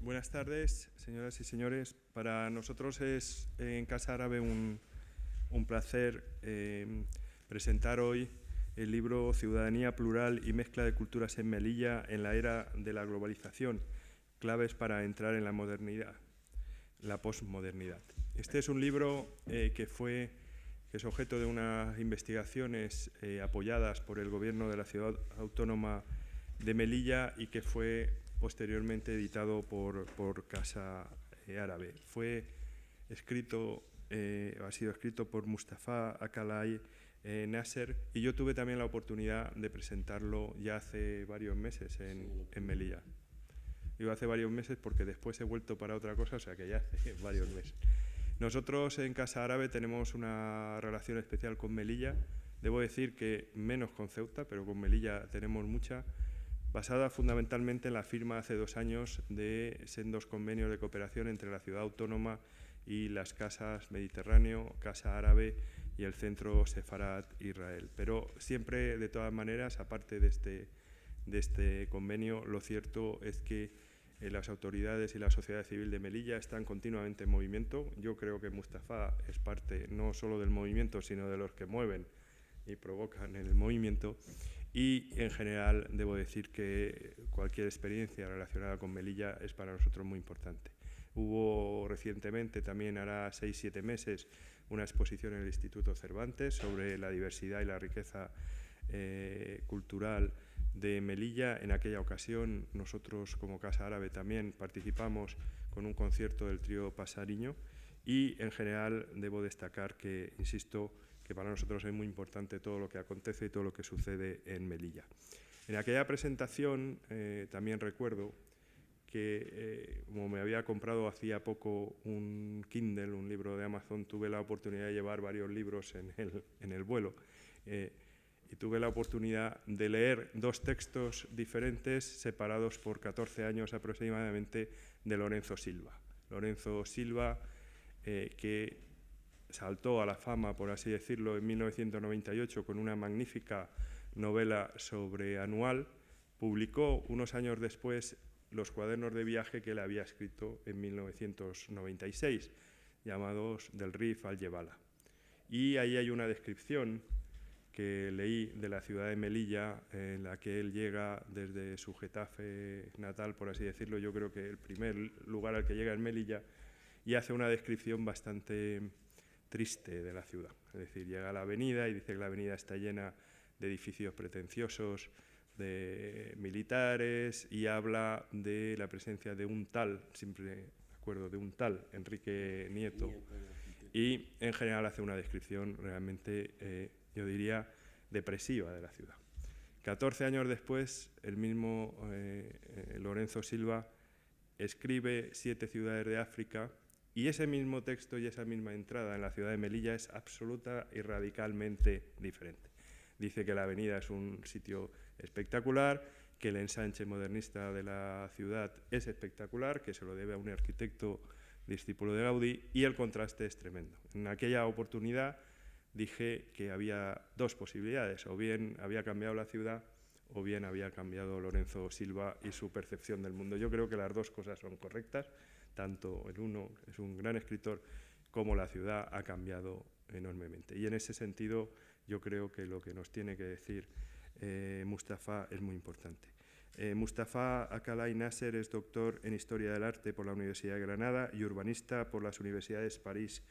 Buenas tardes, señoras y señores. Para nosotros es en Casa Árabe un placer presentar hoy el libro Ciudadanía Plural y Mezcla de Culturas en Melilla en la era de la globalización, claves para entrar en la modernidad, la posmodernidad. Este es un libro que es objeto de unas investigaciones apoyadas por el Gobierno de la Ciudad Autónoma de Melilla y que fue posteriormente editado por Casa Árabe. Ha sido escrito por Mustafa Akalay Nasser, y yo tuve también la oportunidad de presentarlo ya hace varios meses en Melilla. Digo hace varios meses porque después he vuelto para otra cosa, o sea que ya hace varios meses. Nosotros en Casa Árabe tenemos una relación especial con Melilla. Debo decir que menos con Ceuta, pero con Melilla tenemos mucha, basada fundamentalmente en la firma hace 2 años de sendos convenios de cooperación entre la Ciudad Autónoma y las Casas Mediterráneo, Casa Árabe y el Centro Sefarad Israel. Pero siempre, de todas maneras, aparte de este convenio, lo cierto es que las autoridades y la sociedad civil de Melilla están continuamente en movimiento. Yo creo que Mustafa es parte no solo del movimiento, sino de los que mueven y provocan el movimiento. Y en general debo decir que cualquier experiencia relacionada con Melilla es para nosotros muy importante. Hubo recientemente, también hará 6-7 meses, una exposición en el Instituto Cervantes sobre la diversidad y la riqueza cultural de Melilla. En aquella ocasión nosotros como Casa Árabe también participamos con un concierto del trío Pasariño y en general debo destacar que, insisto, que para nosotros es muy importante todo lo que acontece y todo lo que sucede en Melilla. En aquella presentación también recuerdo que, como me había comprado hacía poco un Kindle, un libro de Amazon, tuve la oportunidad de llevar varios libros en el vuelo y tuve la oportunidad de leer 2 textos diferentes separados por 14 años aproximadamente de Lorenzo Silva. Lorenzo Silva, que saltó a la fama, por así decirlo, en 1998 con una magnífica novela sobre Anual, publicó unos años después los cuadernos de viaje que él había escrito en 1996, llamados Del Rif al Yebala. Y ahí hay una descripción que leí de la ciudad de Melilla, en la que él llega desde su Getafe natal, por así decirlo. Yo creo que el primer lugar al que llega es Melilla, y hace una descripción bastante triste de la ciudad. Es decir, llega a la avenida y dice que la avenida está llena de edificios pretenciosos, de militares, y habla de la presencia de un tal, siempre me acuerdo de un tal, Enrique Nieto, y en general hace una descripción realmente, yo diría, depresiva de la ciudad. 14 años después, el mismo Lorenzo Silva escribe 7 ciudades de África, y ese mismo texto y esa misma entrada en la ciudad de Melilla es absoluta y radicalmente diferente. Dice que la avenida es un sitio espectacular, que el ensanche modernista de la ciudad es espectacular, que se lo debe a un arquitecto discípulo de Gaudí, y el contraste es tremendo. En aquella oportunidad dije que había 2 posibilidades: o bien había cambiado la ciudad o bien había cambiado Lorenzo Silva y su percepción del mundo. Yo creo que las 2 cosas son correctas. Tanto el uno es un gran escritor como la ciudad ha cambiado enormemente. Y en ese sentido yo creo que lo que nos tiene que decir Mustafa es muy importante. Mustafa Akalay Nasser es doctor en Historia del Arte por la Universidad de Granada y urbanista por las universidades París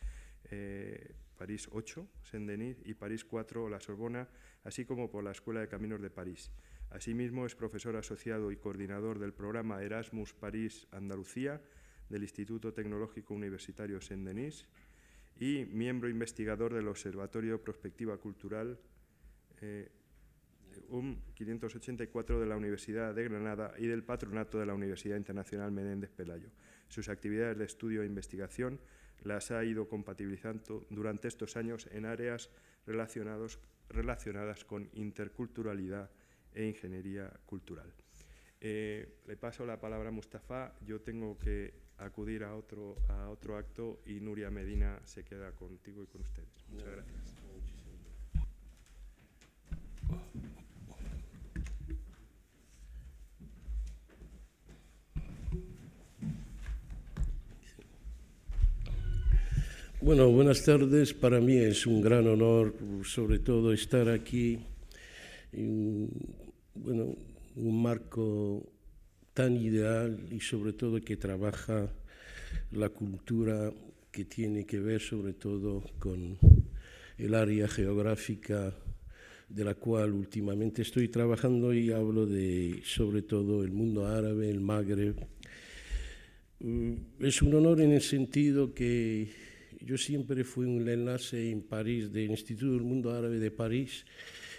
8, Saint-Denis, y París 4, la Sorbona, así como por la Escuela de Caminos de París. Asimismo es profesor asociado y coordinador del programa Erasmus París Andalucía del Instituto Tecnológico Universitario Saint-Denis y miembro investigador del Observatorio Prospectiva Cultural 584 de la Universidad de Granada y del Patronato de la Universidad Internacional Menéndez Pelayo. Sus actividades de estudio e investigación las ha ido compatibilizando durante estos años en áreas relacionadas con interculturalidad e ingeniería cultural. Le paso la palabra a Mustafa. Yo tengo que acudir a otro acto y Nuria Medina se queda contigo y con ustedes. Muchas gracias. Bueno, buenas tardes. Para mí es un gran honor, sobre todo, estar aquí en un marco tan ideal y sobre todo que trabaja la cultura que tiene que ver sobre todo con el área geográfica de la cual últimamente estoy trabajando, y hablo de sobre todo el mundo árabe, el Magreb. Es un honor en el sentido que yo siempre fui un enlace en París del Instituto del Mundo Árabe de París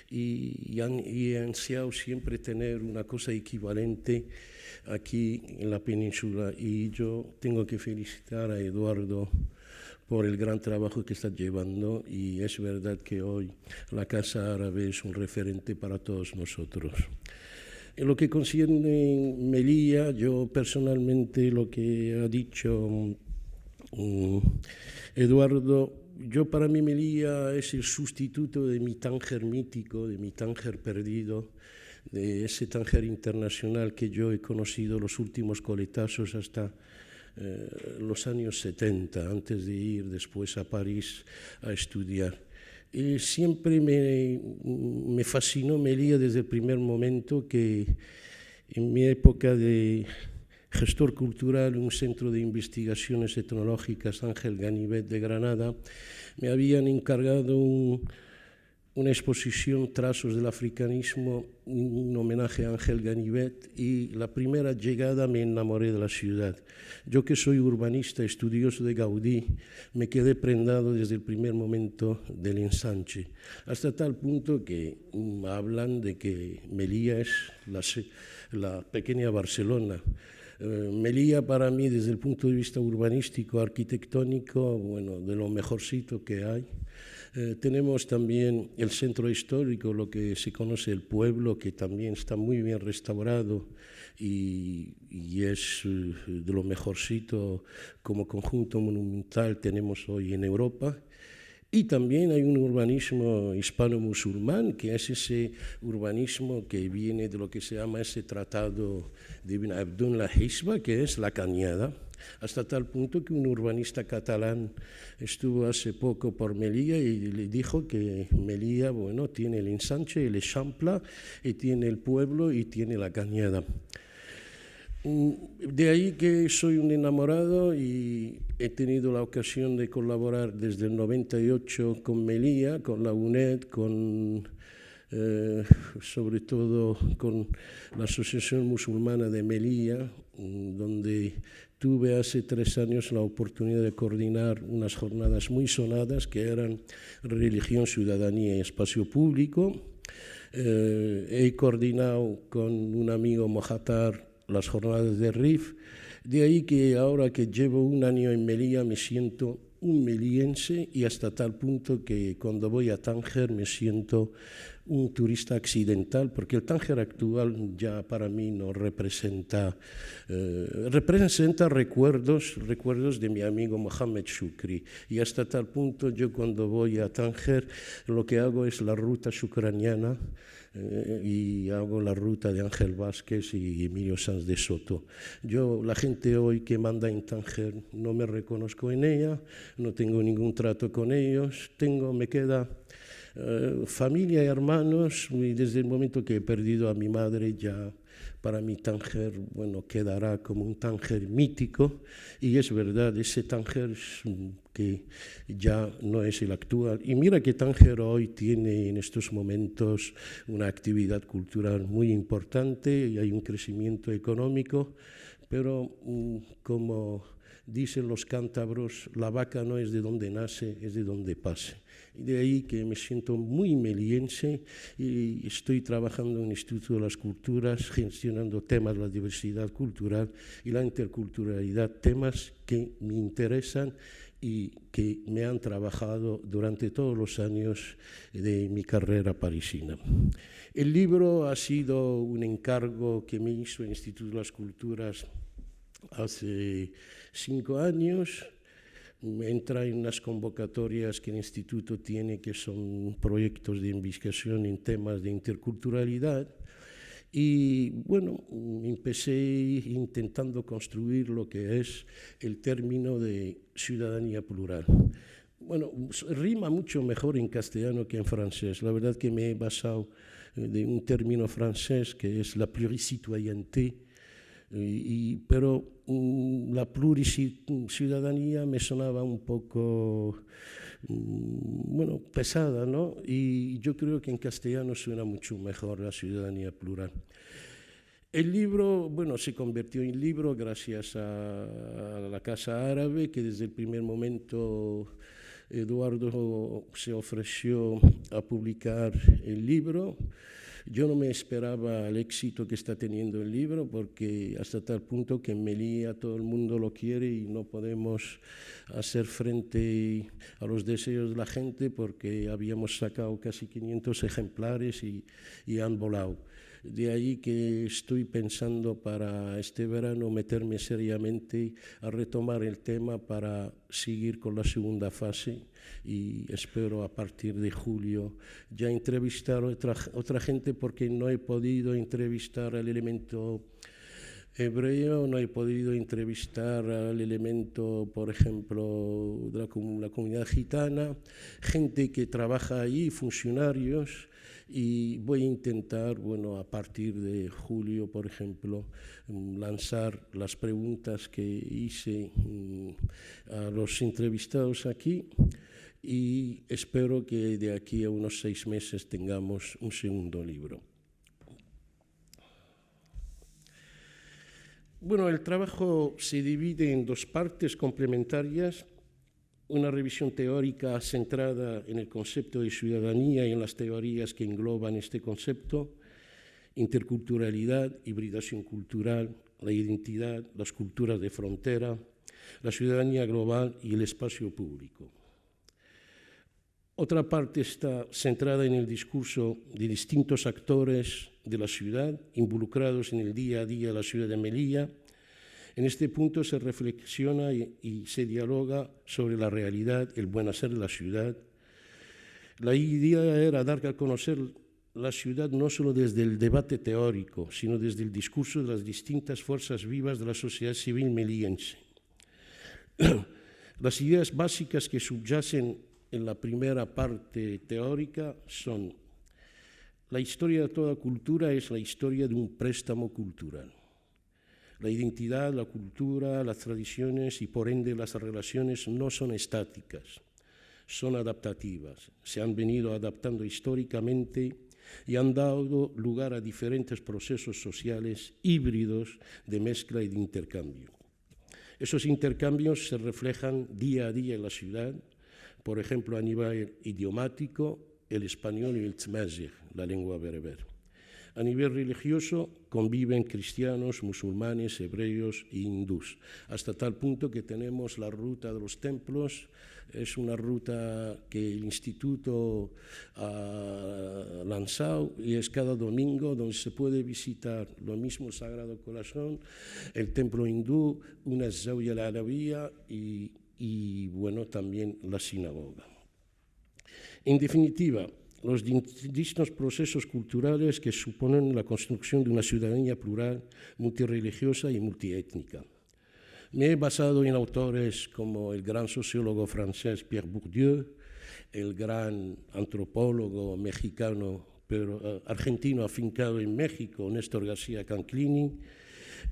y he ansiado siempre tener una cosa equivalente aquí en la península, y yo tengo que felicitar a Eduardo por el gran trabajo que está llevando, y es verdad que hoy la Casa Árabe es un referente para todos nosotros. En lo que concierne Melilla, yo personalmente, lo que ha dicho Eduardo, para mí Melilla es el sustituto de mi Tánger mítico, de mi Tánger perdido, de ese Tánger internacional que yo he conocido los últimos coletazos hasta los años 70, antes de ir después a París a estudiar. Siempre me fascinó Melilla desde el primer momento, que en mi época de gestor cultural en un centro de investigaciones etnológicas, Ángel Ganivet de Granada, me habían encargado una exposición, Trazos del Africanismo, un homenaje a Ángel Ganivet, y la primera llegada me enamoré de la ciudad. Yo, que soy urbanista, estudioso de Gaudí, me quedé prendado desde el primer momento del ensanche, hasta tal punto que hablan de que Melilla es la pequeña Barcelona. Melilla para mí, desde el punto de vista urbanístico, arquitectónico, bueno, de lo mejorcito que hay. Tenemos también el centro histórico, lo que se conoce el pueblo, que también está muy bien restaurado y es de lo mejorcito como conjunto monumental tenemos hoy en Europa. Y también hay un urbanismo hispano-musulmán, que es ese urbanismo que viene de lo que se llama ese tratado de Ibn Abdún la Hisba, que es la cañada, hasta tal punto que un urbanista catalán estuvo hace poco por Melilla y le dijo que Melilla, bueno, tiene el ensanche, el Eixample, y tiene el pueblo y tiene la cañada. De ahí que soy un enamorado y he tenido la ocasión de colaborar desde el 98 con Melilla, con la UNED, sobre todo con la Asociación Musulmana de Melilla, donde tuve hace 3 años la oportunidad de coordinar unas jornadas muy sonadas que eran religión, ciudadanía y espacio público. He coordinado con un amigo Mojatar las jornadas de RIF. De ahí que ahora que llevo un año en Melilla me siento un meliense, y hasta tal punto que cuando voy a Tánger me siento un turista accidental, porque el Tánger actual ya para mí no representa, representa recuerdos de mi amigo Mohamed Shukri, y hasta tal punto yo cuando voy a Tánger lo que hago es la ruta shukraniana, y hago la ruta de Ángel Vázquez y Emilio Sanz de Soto. La gente hoy que manda en Tánger, no me reconozco en ella, no tengo ningún trato con ellos, me queda familia y hermanos, y desde el momento que he perdido a mi madre ya para mí Tánger, bueno, quedará como un Tánger mítico, y es verdad, ese Tánger que ya no es el actual. Y mira que Tánger hoy tiene en estos momentos una actividad cultural muy importante y hay un crecimiento económico, pero como dicen los cántabros, la vaca no es de donde nace, es de donde pase. Y de ahí que me siento muy meliense y estoy trabajando en el Instituto de las Culturas, gestionando temas de la diversidad cultural y la interculturalidad, temas que me interesan y que me han trabajado durante todos los años de mi carrera parisina. El libro ha sido un encargo que me hizo el Instituto de las Culturas hace 5 años. Entra en unas convocatorias que el instituto tiene, que son proyectos de investigación en temas de interculturalidad, Y bueno, empecé intentando construir lo que es el término de ciudadanía plural. Bueno, rima mucho mejor en castellano que en francés. La verdad que me he basado de un término francés que es la pluricitoyenneté, pero la pluriciudadanía me sonaba un poco bueno, pesada, ¿no? Y yo creo que en castellano suena mucho mejor la ciudadanía plural. El libro, bueno, se convirtió en libro gracias a la Casa Árabe, que desde el primer momento Eduardo se ofreció a publicar el libro. Yo no me esperaba el éxito que está teniendo el libro, porque hasta tal punto que en Melilla todo el mundo lo quiere y no podemos hacer frente a los deseos de la gente, porque habíamos sacado casi 500 ejemplares y han volado. De ahí que estoy pensando para este verano meterme seriamente a retomar el tema para seguir con la segunda fase, y espero a partir de julio ya entrevistar a otra gente, porque no he podido entrevistar al elemento hebreo, no he podido entrevistar al elemento, por ejemplo, de la comunidad gitana, gente que trabaja ahí, funcionarios. Y voy a intentar, bueno, a partir de julio, por ejemplo, lanzar las preguntas que hice a los entrevistados aquí, y espero que de aquí a unos 6 meses tengamos un segundo libro. Bueno, el trabajo se divide en 2 partes complementarias: una revisión teórica centrada en el concepto de ciudadanía y en las teorías que engloban este concepto: interculturalidad, hibridación cultural, la identidad, las culturas de frontera, la ciudadanía global y el espacio público. Otra parte está centrada en el discurso de distintos actores de la ciudad involucrados en el día a día de la ciudad de Melilla. En este punto se reflexiona y se dialoga sobre la realidad, el buen hacer de la ciudad. La idea era dar a conocer la ciudad no solo desde el debate teórico, sino desde el discurso de las distintas fuerzas vivas de la sociedad civil melillense. Las ideas básicas que subyacen en la primera parte teórica son: la historia de toda cultura es la historia de un préstamo cultural. La identidad, la cultura, las tradiciones y por ende las relaciones no son estáticas, son adaptativas. Se han venido adaptando históricamente y han dado lugar a diferentes procesos sociales híbridos de mezcla y de intercambio. Esos intercambios se reflejan día a día en la ciudad, por ejemplo, a nivel idiomático, el español y el tzmazigh, la lengua bereber. A nivel religioso conviven cristianos, musulmanes, hebreos e hindús, hasta tal punto que tenemos la ruta de los templos. Es una ruta que el instituto ha lanzado y es cada domingo, donde se puede visitar lo mismo Sagrado Corazón, el templo hindú, una Zawiya al-Alawiyya y bueno, también la sinagoga. En definitiva, los distintos procesos culturales que suponen la construcción de una ciudadanía plural, multirreligiosa y multiétnica. Me he basado en autores como el gran sociólogo francés Pierre Bourdieu, el gran antropólogo mexicano, pero argentino afincado en México, Néstor García Canclini,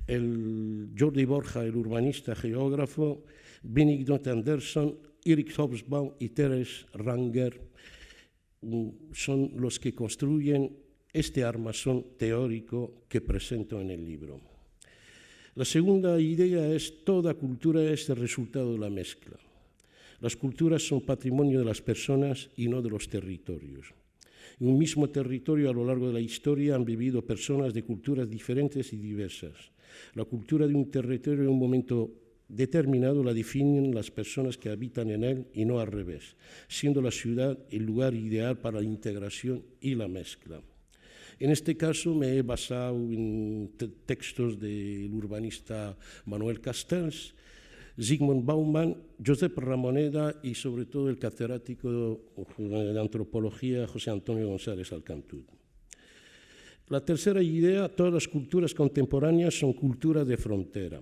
el Jordi Borja, el urbanista geógrafo, Benedict Anderson, Eric Hobsbawm y Teres Ranger. Son los que construyen este armazón teórico que presento en el libro. La segunda idea es: toda cultura es el resultado de la mezcla. Las culturas son patrimonio de las personas y no de los territorios. En un mismo territorio a lo largo de la historia han vivido personas de culturas diferentes y diversas. La cultura de un territorio en un momento determinado la definen las personas que habitan en él y no al revés, siendo la ciudad el lugar ideal para la integración y la mezcla. En este caso me he basado en textos del urbanista Manuel Castells, Zygmunt Bauman, Josep Ramoneda y sobre todo el catedrático de antropología José Antonio González Alcantú. La tercera idea, todas las culturas contemporáneas son culturas de frontera.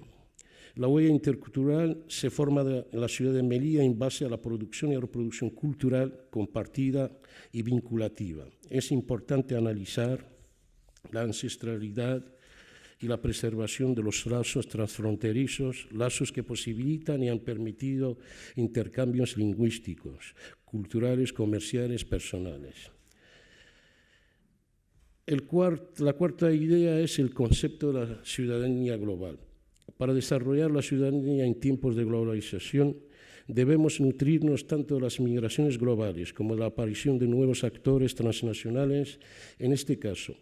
La huella intercultural se forma en la ciudad de Melilla en base a la producción y reproducción cultural compartida y vinculativa. Es importante analizar la ancestralidad y la preservación de los lazos transfronterizos, lazos que posibilitan y han permitido intercambios lingüísticos, culturales, comerciales, personales. La cuarta idea es el concepto de la ciudadanía global. Para desarrollar la ciudadanía en tiempos de globalización, debemos nutrirnos tanto de las migraciones globales como de la aparición de nuevos actores transnacionales. En este caso,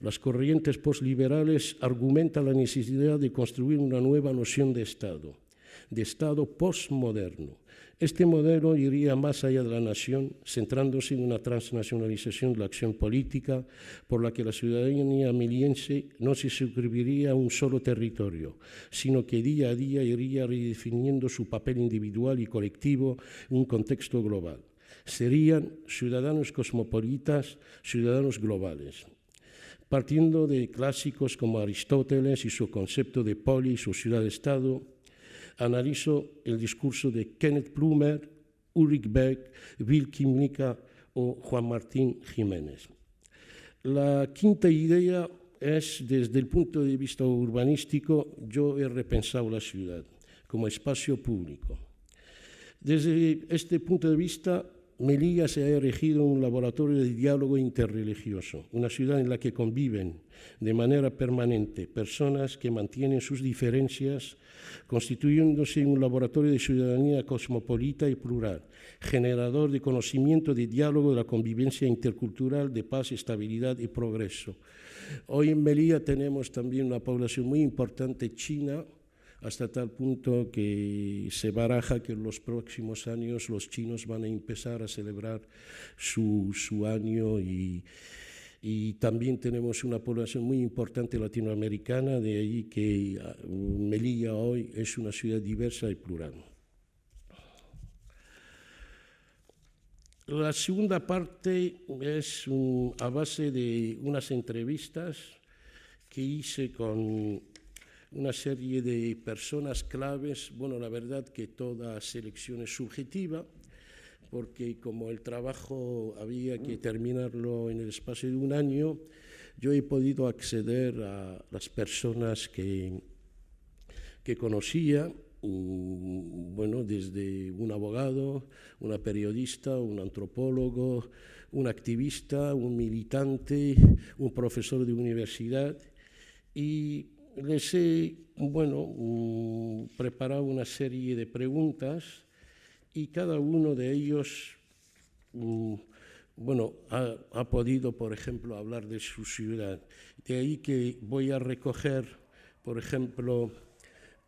las corrientes postliberales argumentan la necesidad de construir una nueva noción de Estado postmoderno. Este modelo iría más allá de la nación, centrándose en una transnacionalización de la acción política por la que la ciudadanía meliense no se suscribiría a un solo territorio, sino que día a día iría redefiniendo su papel individual y colectivo en un contexto global. Serían ciudadanos cosmopolitas, ciudadanos globales. Partiendo de clásicos como Aristóteles y su concepto de polis o ciudad-estado, analizo el discurso de Kenneth Plumer, Ulrich Beck, Wilhelm Nica o Juan Martín Jiménez. La quinta idea es, desde el punto de vista urbanístico, yo he repensado la ciudad como espacio público. Desde este punto de vista, Melilla se ha erigido en un laboratorio de diálogo interreligioso, una ciudad en la que conviven de manera permanente personas que mantienen sus diferencias, constituyéndose en un laboratorio de ciudadanía cosmopolita y plural, generador de conocimiento, de diálogo, de la convivencia intercultural, de paz, estabilidad y progreso. Hoy en Melilla tenemos también una población muy importante china, hasta tal punto que se baraja que en los próximos años los chinos van a empezar a celebrar su año y también tenemos una población muy importante latinoamericana, de ahí que Melilla hoy es una ciudad diversa y plural. La segunda parte es a base de unas entrevistas que hice con una serie de personas claves. Bueno, la verdad que toda selección es subjetiva, porque como el trabajo había que terminarlo en el espacio de un año, yo he podido acceder a las personas que conocía, bueno, desde un abogado, una periodista, un antropólogo, un activista, un militante, un profesor de universidad, y les he, bueno, preparado una serie de preguntas y cada uno de ellos, bueno, ha podido, por ejemplo, hablar de su ciudad. De ahí que voy a recoger, por ejemplo,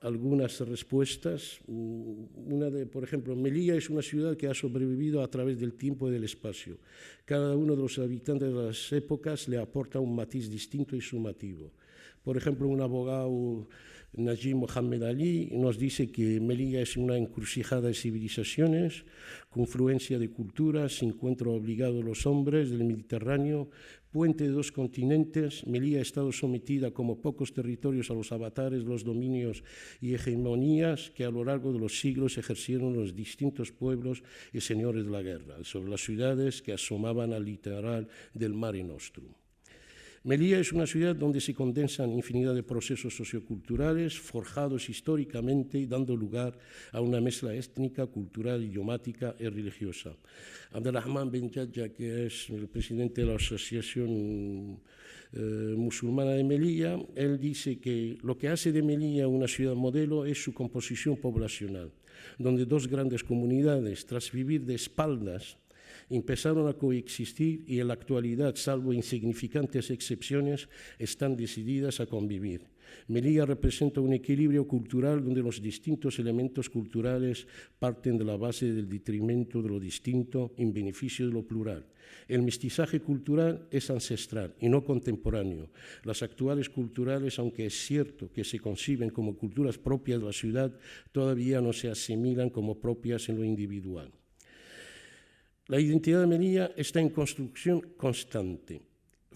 algunas respuestas. Por ejemplo, Melilla es una ciudad que ha sobrevivido a través del tiempo y del espacio. Cada uno de los habitantes de las épocas le aporta un matiz distinto y sumativo. Por ejemplo, un abogado, Najib Mohamed Ali, nos dice que Melilla es una encrucijada de civilizaciones, confluencia de culturas, encuentro obligado de los hombres del Mediterráneo, puente de dos continentes. Melilla ha estado sometida como pocos territorios a los avatares, los dominios y hegemonías que a lo largo de los siglos ejercieron los distintos pueblos y señores de la guerra sobre las ciudades que asomaban al litoral del Mare Nostrum. Melilla es una ciudad donde se condensan infinidad de procesos socioculturales forjados históricamente y dando lugar a una mezcla étnica, cultural, idiomática y religiosa. Abdelrahman Ben Yadja, que es el presidente de la Asociación Musulmana de Melilla, él dice que lo que hace de Melilla una ciudad modelo es su composición poblacional, donde dos grandes comunidades, tras vivir de espaldas, empezaron a coexistir y en la actualidad, salvo insignificantes excepciones, están decididas a convivir. Melilla representa un equilibrio cultural donde los distintos elementos culturales parten de la base del detrimento de lo distinto en beneficio de lo plural. El mestizaje cultural es ancestral y no contemporáneo. Las actuales culturales, aunque es cierto que se conciben como culturas propias de la ciudad, todavía no se asimilan como propias en lo individual. La identidad de Melilla está en construcción constante.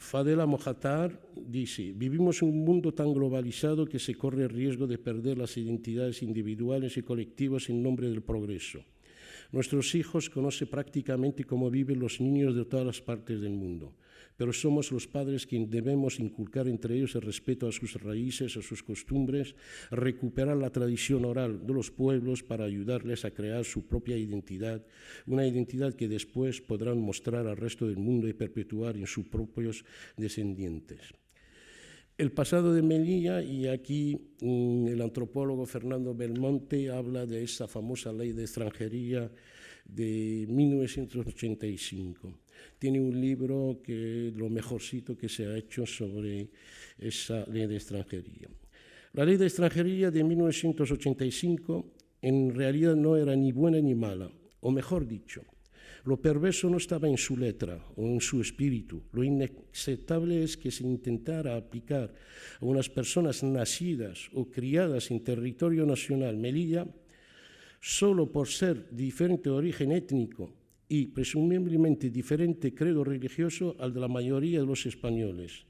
Fadela Mojatar dice: vivimos en un mundo tan globalizado que se corre el riesgo de perder las identidades individuales y colectivas en nombre del progreso. Nuestros hijos conocen prácticamente cómo viven los niños de todas las partes del mundo, pero somos los padres quienes debemos inculcar entre ellos el respeto a sus raíces, a sus costumbres, recuperar la tradición oral de los pueblos para ayudarles a crear su propia identidad, una identidad que después podrán mostrar al resto del mundo y perpetuar en sus propios descendientes. El pasado de Melilla, y aquí el antropólogo Fernando Belmonte habla de esa famosa ley de extranjería de 1985. Tiene un libro que es lo mejorcito que se ha hecho sobre esa ley de extranjería. La ley de extranjería de 1985 en realidad no era ni buena ni mala, o mejor dicho, lo perverso no estaba en su letra o en su espíritu. Lo inaceptable es que se intentara aplicar a unas personas nacidas o criadas en territorio nacional Melilla solo por ser diferente origen étnico y presumiblemente diferente credo religioso al de la mayoría de los españoles.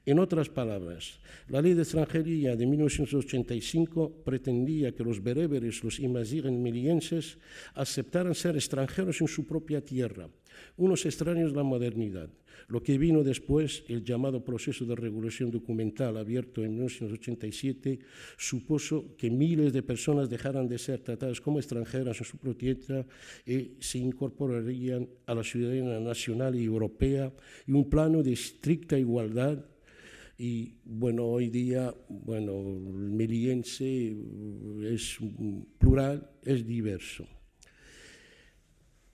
En otras palabras, la ley de extranjería de 1985 pretendía que los bereberes, los imazighen melienses, aceptaran ser extranjeros en su propia tierra, unos extraños de la modernidad. Lo que vino después, el llamado proceso de regulación documental abierto en 1987, supuso que miles de personas dejaran de ser tratadas como extranjeras en su propia tierra y se incorporarían a la ciudadanía nacional y europea y un plano de estricta igualdad. Y bueno, hoy día, bueno, el meliense es plural, es diverso.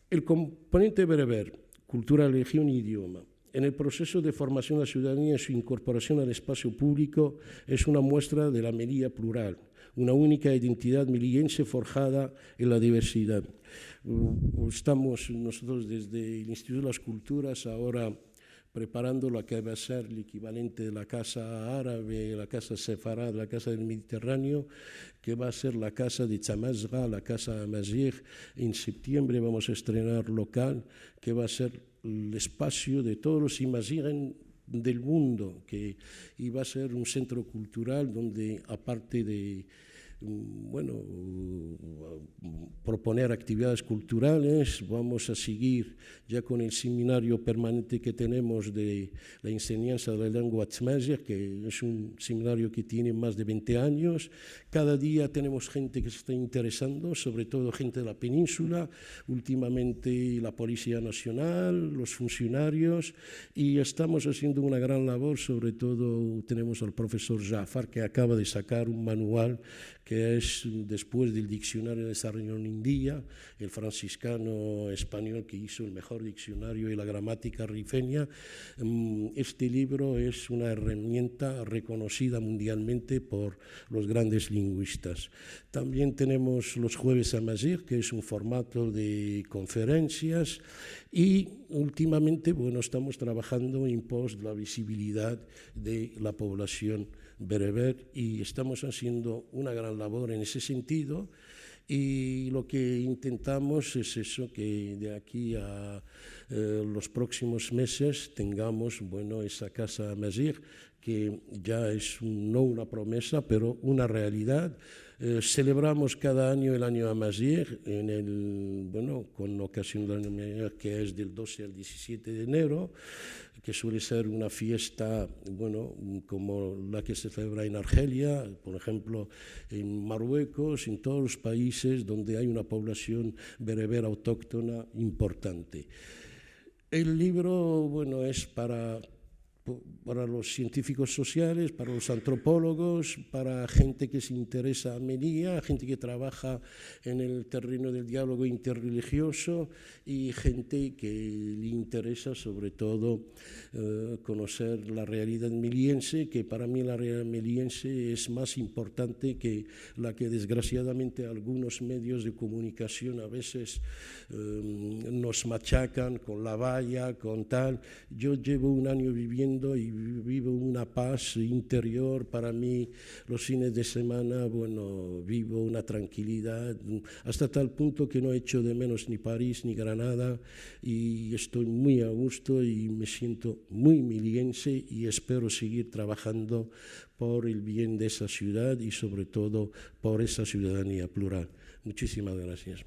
El componente bereber, cultura, religión y idioma, en el proceso de formación de la ciudadanía y su incorporación al espacio público es una muestra de la Melilla plural, una única identidad meliense forjada en la diversidad. Estamos nosotros desde el Instituto de las Culturas ahora preparando lo que va a ser el equivalente de la Casa Árabe, la Casa Sefarad, la Casa del Mediterráneo, que va a ser la Casa de Chamazga, la Casa Amazigh. En septiembre vamos a estrenar local, que va a ser el espacio de todos los imazighen del mundo, y va a ser un centro cultural donde, aparte de bueno, proponer actividades culturales, vamos a seguir ya con el seminario permanente que tenemos de la enseñanza de la lengua tamazight, que es un seminario que tiene más de 20 años. Cada día tenemos gente que se está interesando, sobre todo gente de la península, últimamente la Policía Nacional, los funcionarios, y estamos haciendo una gran labor. Sobre todo tenemos al profesor Jafar, que acaba de sacar un manual que es, después del diccionario de Sarrión-Indía, el franciscano español que hizo el mejor diccionario y la gramática rifeña. Este libro es una herramienta reconocida mundialmente por los grandes lingüistas. También tenemos los Jueves Amazigh, que es un formato de conferencias, y últimamente, bueno, estamos trabajando en pos de la visibilidad de la población bereber, y estamos haciendo una gran labor en ese sentido, y lo que intentamos es eso, que de aquí a los próximos meses tengamos, bueno, esa Casa Amazigh, que ya es no una promesa, pero una realidad. Celebramos cada año el año Amazigh, bueno, con ocasión del año Amazigh, que es del 12 al 17 de enero, que suele ser una fiesta, bueno, como la que se celebra en Argelia, por ejemplo, en Marruecos, en todos los países donde hay una población bereber autóctona importante. El libro, bueno, es para los científicos sociales, para los antropólogos, para gente que se interesa en Melilla, gente que trabaja en el terreno del diálogo interreligioso y gente que le interesa sobre todo conocer la realidad meliense, que para mí la realidad meliense es más importante que la que desgraciadamente algunos medios de comunicación a veces nos machacan con la valla, con tal. Yo llevo un año viviendo comiendo y vivo una paz interior. Para mí, los fines de semana, bueno, vivo una tranquilidad, hasta tal punto que no echo de menos ni París ni Granada, y estoy muy a gusto y me siento muy melillense y espero seguir trabajando por el bien de esa ciudad y sobre todo por esa ciudadanía plural. Muchísimas gracias.